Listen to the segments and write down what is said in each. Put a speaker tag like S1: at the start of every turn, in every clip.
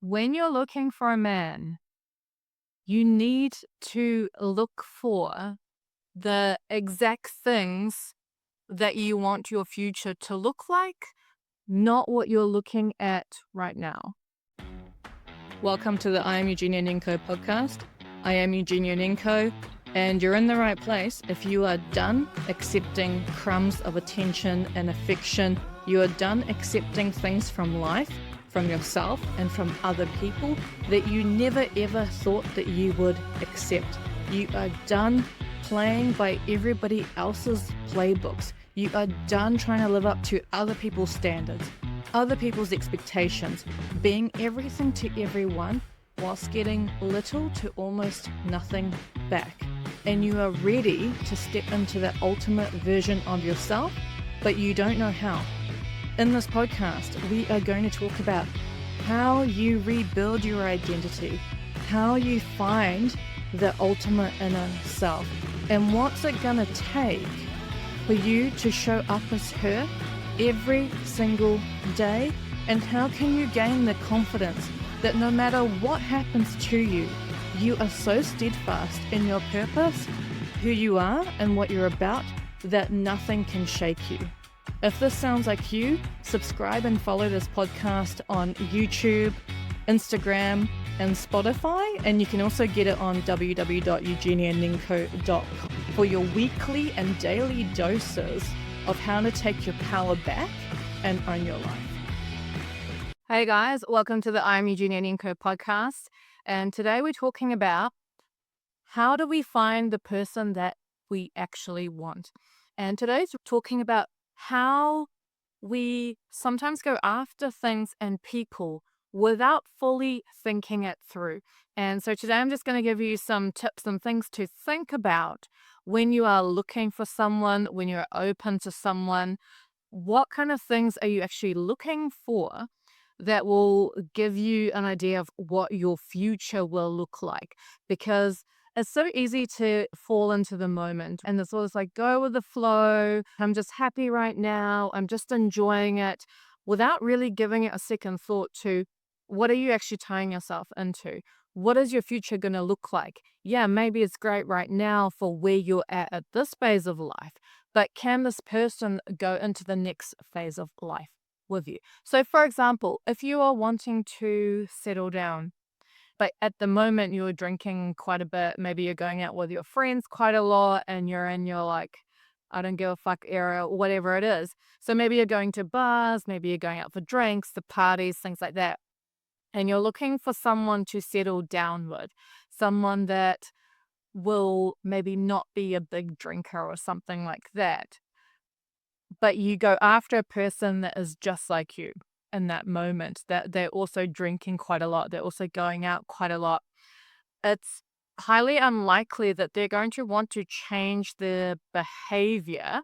S1: When you're looking for a man, you need to look for the exact things that you want your future to look like, not what you're looking at right now. Welcome to the I Am Eugenia Ninko podcast. I am Eugenia Ninko, and you're in the right place if you are done accepting crumbs of attention and affection. You are done accepting things from life, from yourself, and from other people that you never ever thought that you would accept. You are done playing by everybody else's playbooks. You are done trying to live up to other people's standards, other people's expectations, being everything to everyone whilst getting little to almost nothing back. And you are ready to step into that ultimate version of yourself, but you don't know how. In this podcast, we are going to talk about how you rebuild your identity, how you find the ultimate inner self, and what's it going to take for you to show up as her every single day, and how can you gain the confidence that no matter what happens to you, you are so steadfast in your purpose, who you are and what you're about, that nothing can shake you. If this sounds like you, subscribe and follow this podcast on YouTube, Instagram, and Spotify, and you can also get it on www.eugenianinko.com for your weekly and daily doses of how to take your power back and own your life. Hey guys, welcome to the I Am Eugenia Ninko podcast, and today we're talking about how do we find the person that we actually want. And today's talking about how we sometimes go after things and people without fully thinking it through. And so today I'm just going to give you some tips and things to think about when you are looking for someone, when you're open to someone. What kind of things are you actually looking for that will give you an idea of what your future will look like? Because it's so easy to fall into the moment and it's always like, go with the flow. I'm just happy right now. I'm just enjoying it without really giving it a second thought to what are you actually tying yourself into? What is your future going to look like? Yeah, maybe it's great right now for where you're at this phase of life, but can this person go into the next phase of life with you? So, for example, if you are wanting to settle down, but at the moment you're drinking quite a bit, maybe you're going out with your friends quite a lot and you're in your like, I don't give a fuck era, whatever it is. So maybe you're going to bars, maybe you're going out for drinks, the parties, things like that. And you're looking for someone to settle down with, someone that will maybe not be a big drinker or something like that. But you go after a person that is just like you in that moment, that they're also drinking quite a lot, they're also going out quite a lot. It's highly unlikely that they're going to want to change their behavior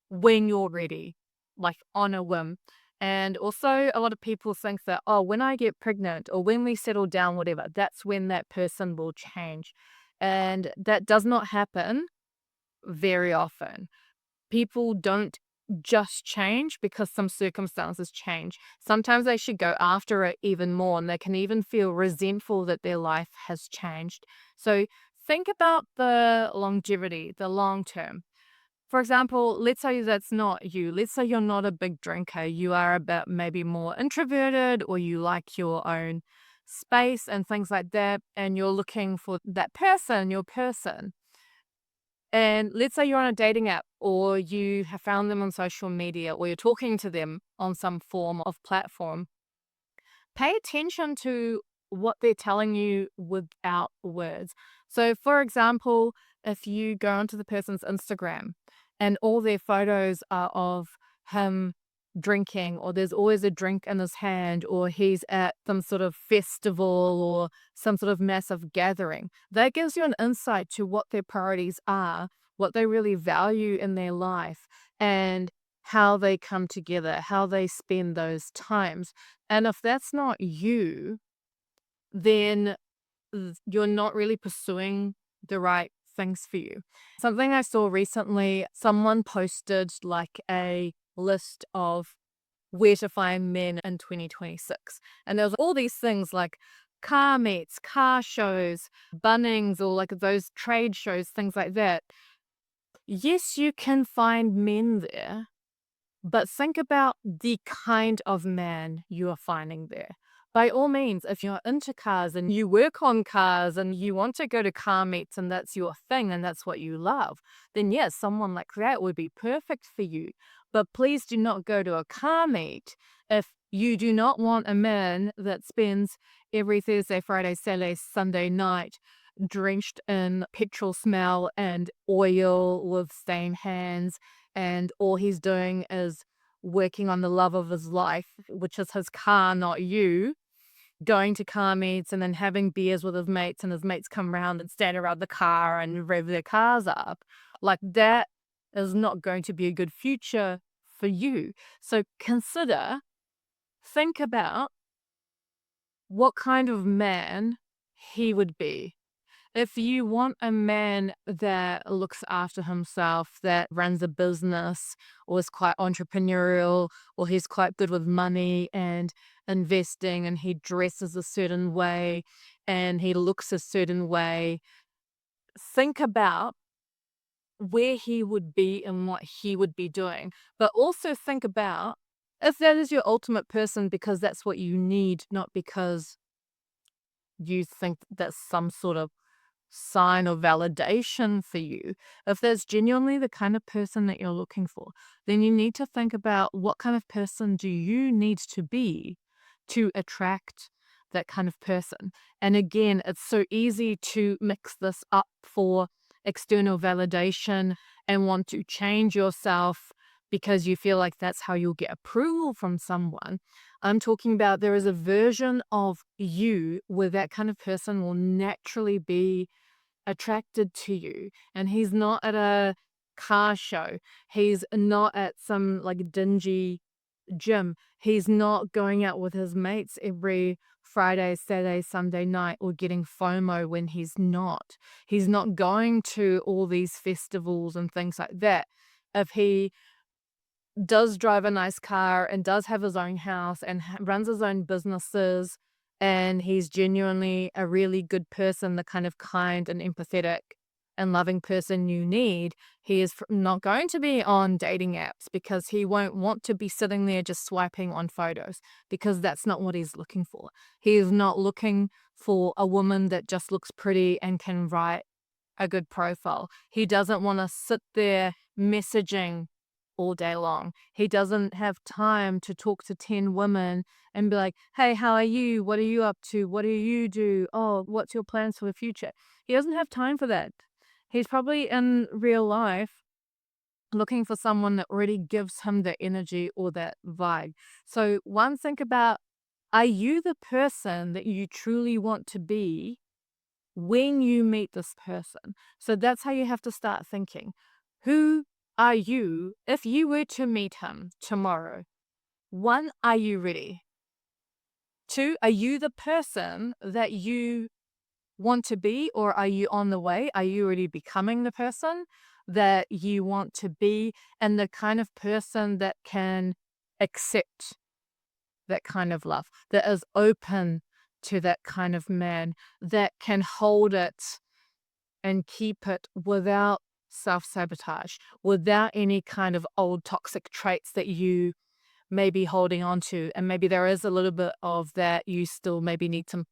S1: when you're ready, like on a whim. And also, a lot of people think that, oh, when I get pregnant or when we settle down, whatever, that's when that person will change. And that does not happen very often. People don't just change because some circumstances change. Sometimes they should go after it even more, and they can even feel resentful that their life has changed. So think about the longevity, the long term. For example, let's say that's not you. Let's say you're not a big drinker. You are a bit maybe more introverted, or you like your own space and things like that, and you're looking for that person, your person. And let's say you're on a dating app or you have found them on social media or you're talking to them on some form of platform. Pay attention to what they're telling you without words. So, for example, if you go onto the person's Instagram and all their photos are of him drinking, or there's always a drink in his hand, or he's at some sort of festival or some sort of massive gathering, that gives you an insight to what their priorities are, what they really value in their life, and how they come together, how they spend those times. And if that's not you, then you're not really pursuing the right things for you. Something I saw recently, someone posted like a list of where to find men in 2026. And there's all these things like car meets, car shows, Bunnings, or like those trade shows, things like that. Yes, you can find men there, but think about the kind of man you are finding there. By all means, if you're into cars and you work on cars and you want to go to car meets and that's your thing and that's what you love, then yes, someone like that would be perfect for you. But please do not go to a car meet if you do not want a man that spends every Thursday, Friday, Saturday, Sunday night drenched in petrol smell and oil with stained hands, and all he's doing is working on the love of his life, which is his car, not you, going to car meets and then having beers with his mates, and his mates come around and stand around the car and rev their cars up. Like, that is not going to be a good future for you. So think about what kind of man he would be. If you want a man that looks after himself, that runs a business, or is quite entrepreneurial, or he's quite good with money and investing, and he dresses a certain way and he looks a certain way, think about where he would be and what he would be doing. But also think about if that is your ultimate person because that's what you need, not because you think that's some sort of sign or validation for you. If that's genuinely the kind of person that you're looking for, then you need to think about what kind of person do you need to be to attract that kind of person. And again, it's so easy to mix this up for external validation and want to change yourself because you feel like that's how you'll get approval from someone. I'm talking about there is a version of you where that kind of person will naturally be attracted to you, and he's not at a car show, he's not at some like dingy gym, he's not going out with his mates every Friday, Saturday, Sunday night, or getting FOMO when he's not going to all these festivals and things like that. If he does drive a nice car and does have his own house and runs his own businesses, and he's genuinely a really good person, the kind of kind and empathetic and loving person you need, he is not going to be on dating apps because he won't want to be sitting there just swiping on photos, because that's not what he's looking for. He is not looking for a woman that just looks pretty and can write a good profile. He doesn't want to sit there messaging all day long. He doesn't have time to talk to 10 women and be like, hey, how are you? What are you up to? What do you do? Oh, what's your plans for the future? He doesn't have time for that. He's probably in real life looking for someone that already gives him that energy or that vibe. So, one, think about, are you the person that you truly want to be when you meet this person? So that's how you have to start thinking. Who are you if you were to meet him tomorrow? One, are you ready? Two, are you the person that you want to be, or are you on the way? Are you already becoming the person that you want to be, and the kind of person that can accept that kind of love, that is open to that kind of man, that can hold it and keep it without self-sabotage, without any kind of old toxic traits that you may be holding on to. And maybe there is a little bit of that. You still maybe need some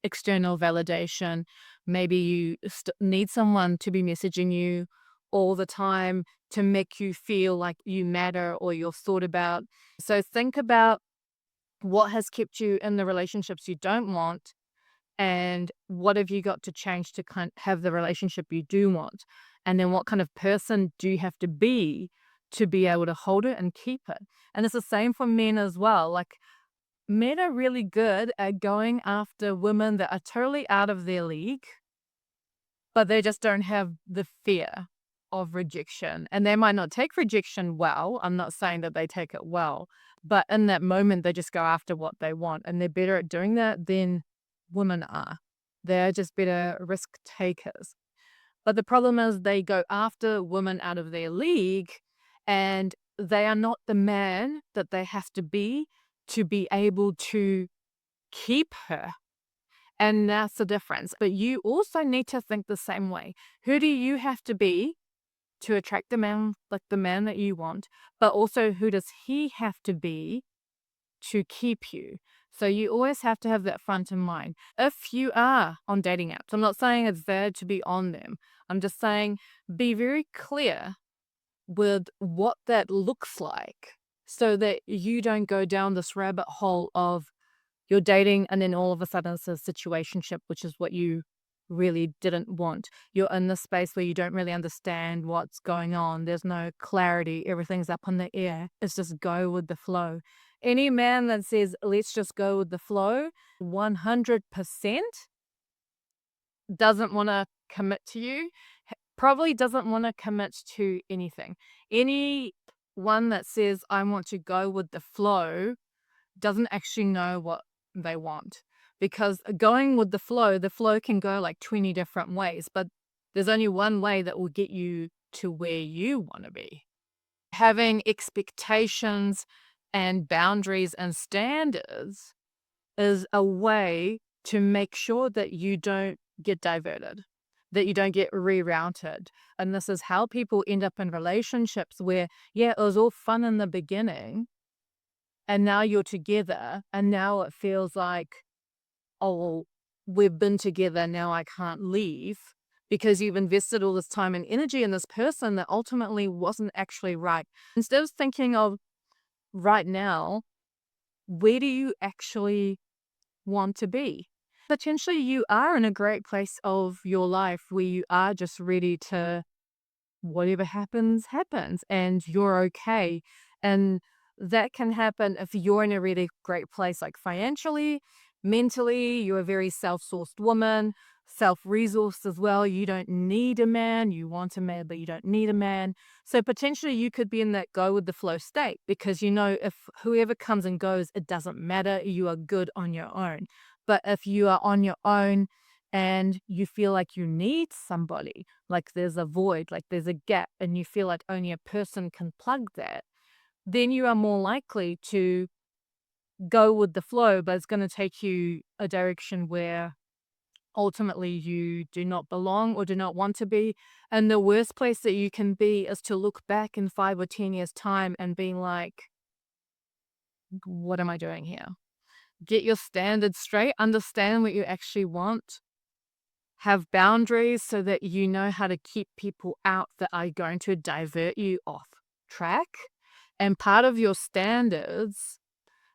S1: external validation. Maybe you need someone to be messaging you all the time to make you feel like you matter or you're thought about. So think about what has kept you in the relationships you don't want, and what have you got to change to have the relationship you do want, and then what kind of person do you have to be able to hold it and keep it. And it's the same for men as well. Like, men are really good at going after women that are totally out of their league, but they just don't have the fear of rejection. And they might not take rejection well. I'm not saying that they take it well, but in that moment, they just go after what they want. And they're better at doing that than women are. They're just better risk takers. But the problem is they go after women out of their league, and they are not the man that they have to be able to keep her. And that's the difference. But you also need to think the same way. Who do you have to be to attract the man, like the man that you want? But also, who does he have to be to keep you? So you always have to have that front in mind. If you are on dating apps, I'm not saying it's bad to be on them. I'm just saying be very clear with what that looks like so that you don't go down this rabbit hole of you're dating and then all of a sudden it's a situationship, which is what you really didn't want. You're in this space where you don't really understand what's going on. There's no clarity. Everything's up in the air. It's just go with the flow. Any man that says, let's just go with the flow, 100% doesn't want to commit to you, probably doesn't want to commit to anything. Anyone that says, I want to go with the flow, doesn't actually know what they want. Because going with the flow can go like 20 different ways, but there's only one way that will get you to where you want to be. Having expectations and boundaries and standards is a way to make sure that you don't get diverted, that you don't get rerouted. And this is how people end up in relationships where, yeah, it was all fun in the beginning, and now you're together, and now it feels like, oh, we've been together, now I can't leave, because you've invested all this time and energy in this person that ultimately wasn't actually right. Instead of thinking of right now, where do you actually want to be? Potentially you are in a great place of your life where you are just ready to whatever happens, happens, and you're okay. And that can happen if you're in a really great place, like financially, mentally, you're a very self-sourced woman, self-resourced as well. You don't need a man. You want a man, but you don't need a man. So potentially you could be in that go with the flow state because you know if whoever comes and goes, it doesn't matter. You are good on your own. But if you are on your own and you feel like you need somebody, like there's a void, like there's a gap, and you feel like only a person can plug that, then you are more likely to go with the flow, but it's going to take you a direction where ultimately you do not belong or do not want to be. And the worst place that you can be is to look back in 5 or 10 years' time and being like, what am I doing here? Get your standards straight, understand what you actually want, have boundaries so that you know how to keep people out that are going to divert you off track. And part of your standards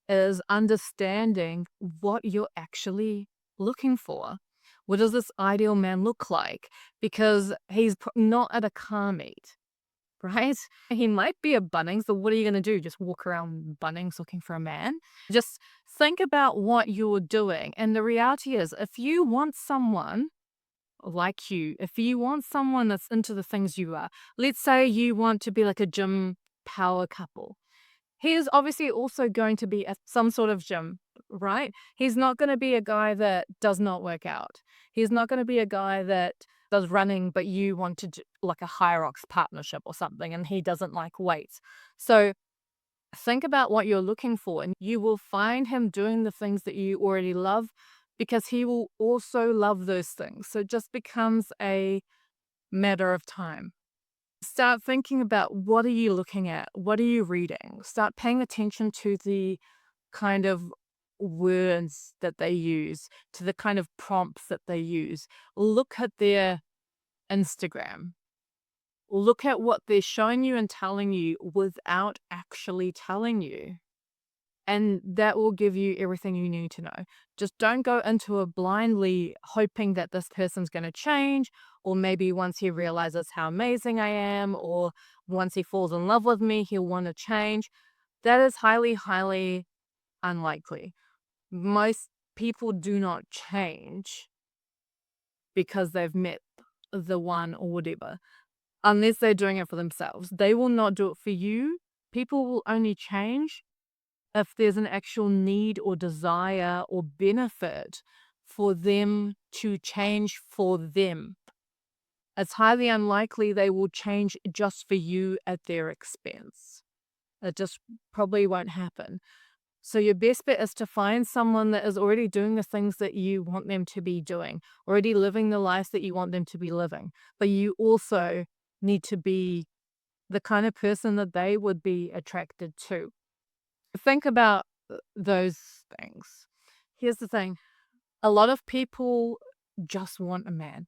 S1: is understanding what you're actually looking for. What does this ideal man look like? Because he's not at a car meet, right? He might be at Bunnings, but what are you going to do? Just walk around Bunnings looking for a man? Just think about what you're doing. And the reality is, if you want someone like you, if you want someone that's into the things you are, let's say you want to be like a gym power couple. He is obviously also going to be at some sort of gym, right? He's not going to be a guy that does not work out. He's not going to be a guy that does running, but you want to do like a high rocks partnership or something, and he doesn't like weights. So think about what you're looking for, and you will find him doing the things that you already love because he will also love those things. So it just becomes a matter of time. Start thinking about what are you looking at? What are you reading? Start paying attention to the kind of words that they use, to the kind of prompts that they use. Look at their Instagram. Look at what they're showing you and telling you without actually telling you. And that will give you everything you need to know. Just don't go into it blindly hoping that this person's going to change, or maybe once he realizes how amazing I am, or once he falls in love with me, he'll want to change. That is highly, highly unlikely. Most people do not change because they've met the one or whatever, unless they're doing it for themselves. They will not do it for you. People will only change if there's an actual need or desire or benefit for them to change for them. It's highly unlikely they will change just for you at their expense. It just probably won't happen. So your best bet is to find someone that is already doing the things that you want them to be doing, already living the life that you want them to be living. But you also need to be the kind of person that they would be attracted to. Think about those things. Here's the thing. A lot of people just want a man.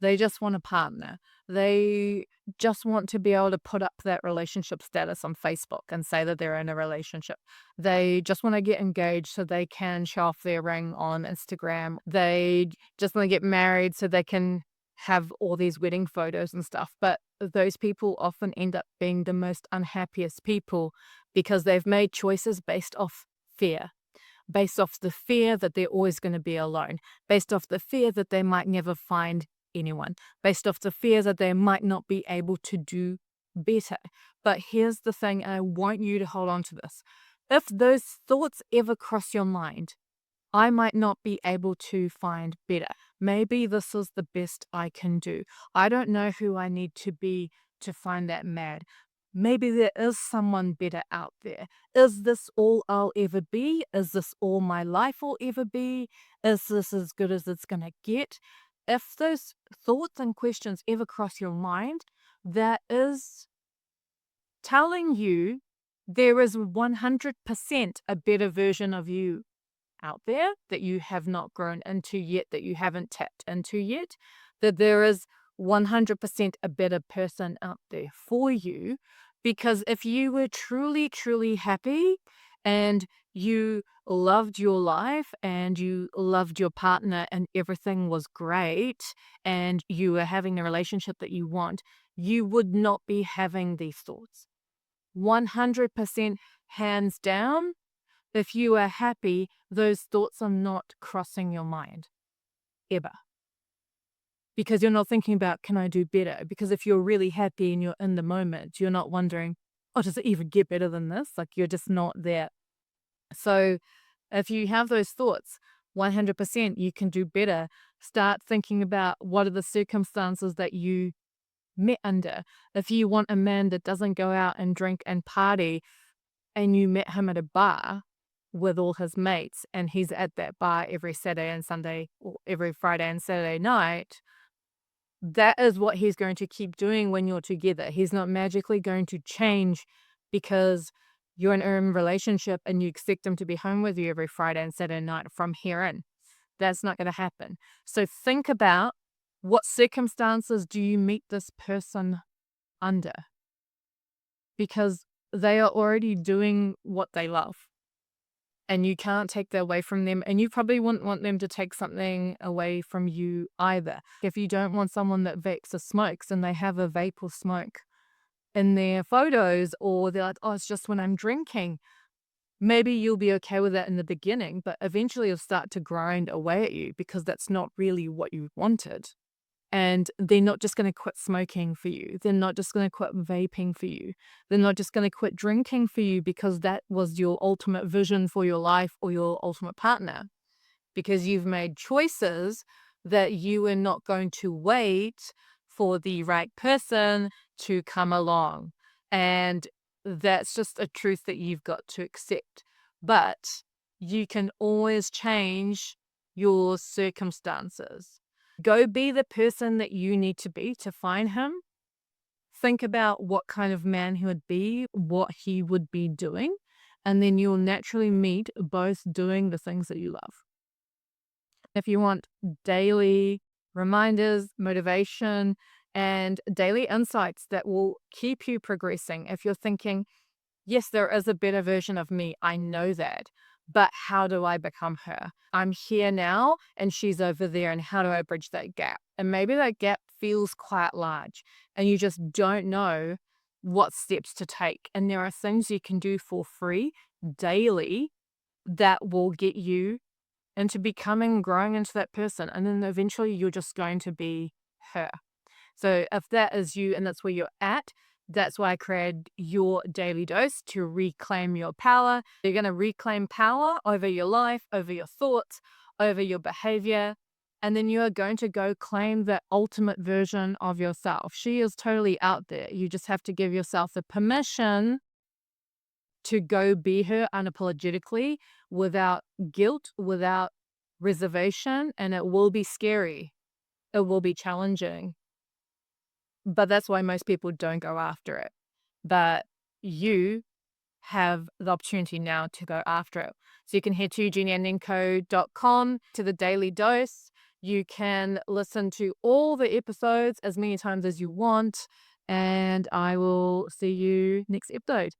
S1: They just want a partner. They just want to be able to put up that relationship status on Facebook and say that they're in a relationship. They just want to get engaged so they can show off their ring on Instagram. They just want to get married so they can have all these wedding photos and stuff. But those people often end up being the most unhappiest people because they've made choices based off fear. Based off the fear that they're always going to be alone, based off the fear that they might never find anyone, based off the fear that they might not be able to do better. But here's the thing, and I want you to hold on to this. If those thoughts ever cross your mind, I might not be able to find better. Maybe this is the best I can do. I don't know who I need to be to find that man. Maybe there is someone better out there. Is this all I'll ever be? Is this all my life will ever be? Is this as good as it's going to get? If those thoughts and questions ever cross your mind, that is telling you there is 100% a better version of you out there that you have not grown into yet, that you haven't tapped into yet, that there is 100% a better person out there for you. Because if you were truly, truly happy and you loved your life and you loved your partner and everything was great and you were having the relationship that you want, you would not be having these thoughts. 100% hands down, if you are happy, those thoughts are not crossing your mind, ever. Because you're not thinking about, can I do better? Because if you're really happy and you're in the moment, you're not wondering, oh, does it even get better than this? Like, you're just not there. So if you have those thoughts, 100% you can do better. Start thinking about what are the circumstances that you met under. If you want a man that doesn't go out and drink and party and you met him at a bar with all his mates and he's at that bar every Saturday and Sunday or every Friday and Saturday night, that is what he's going to keep doing when you're together. He's not magically going to change because you're in a relationship and you expect him to be home with you every Friday and Saturday night from here in. That's not going to happen. So think about, what circumstances do you meet this person under? Because they are already doing what they love. And you can't take that away from them. And you probably wouldn't want them to take something away from you either. If you don't want someone that vapes or smokes and they have a vape or smoke in their photos, or they're like, oh, it's just when I'm drinking, maybe you'll be okay with that in the beginning, but eventually it'll start to grind away at you because that's not really what you wanted. And they're not just going to quit smoking for you. They're not just going to quit vaping for you. They're not just going to quit drinking for you because that was your ultimate vision for your life or your ultimate partner. Because you've made choices that you are not going to wait for the right person to come along. And that's just a truth that you've got to accept. But you can always change your circumstances. Go be the person that you need to be to find him. Think about what kind of man he would be, what he would be doing, and then you'll naturally meet both doing the things that you love. If you want daily reminders, motivation, and daily insights that will keep you progressing, if you're thinking, yes, there is a better version of me, I know that, but how do I become her? I'm here now and she's over there, and how do I bridge that gap? And maybe that gap feels quite large and you just don't know what steps to take. And there are things you can do for free daily that will get you into becoming, growing into that person. And then eventually you're just going to be her. So if that is you and that's where you're at, that's why I created your daily dose to reclaim your power. You're going to reclaim power over your life, over your thoughts, over your behavior. And then you are going to go claim the ultimate version of yourself. She is totally out there. You just have to give yourself the permission to go be her unapologetically without guilt, without reservation, and it will be scary. It will be challenging. But that's why most people don't go after it. But you have the opportunity now to go after it. So you can head to eugenianinco.com to the daily dose. You can listen to all the episodes as many times as you want. And I will see you next episode.